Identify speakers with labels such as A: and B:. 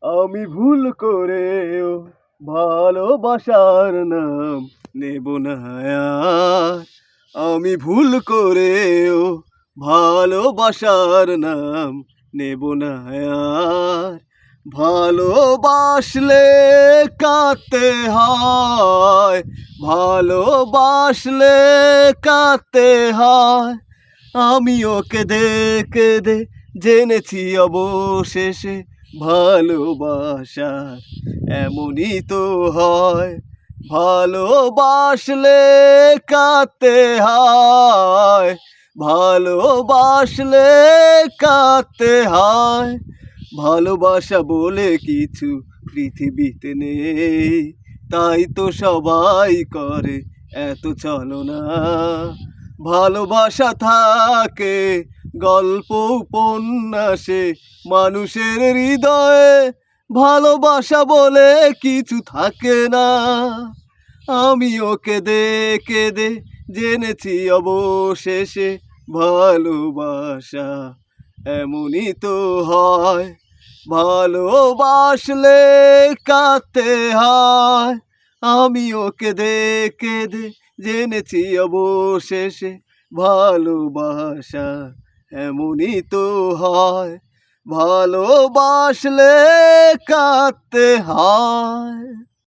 A: আমি ভুল করেও ভালোবাসার নাম নেব না আর। আমি ভুল করেও ভালোবাসার নাম নেব না আর। ভালোবাসলে কাঁদতে হয়, ভালোবাসলে কাঁদতে হয়। আমি ওকে দেখে জেনেছি অবশেষে ভালোবাসা এমনই তো হয়। ভালোবাসলে কাঁদতে হয়, ভালোবাসলে কাঁদতে হয়। ভালোবাসা বলে কিছু পৃথিবীতে নেই, তাই তো সবাই করে এত ছলনা। ভালোবাসা থাকে গল্প উপন্যাসে, মানুষের হৃদয়ে ভালোবাসা বলে কিছু থাকে না। আমি ওকে দেখে জেনেছি অবশেষে ভালোবাসা এমনই তো হয়। ভালোবাসলে কাঁদতে হয়, আমি ওকে দেখে জেনেছি অবশেষে ভালোবাসা এমনই তো হয়। ভালোবাসলে কাঁদতে হয়।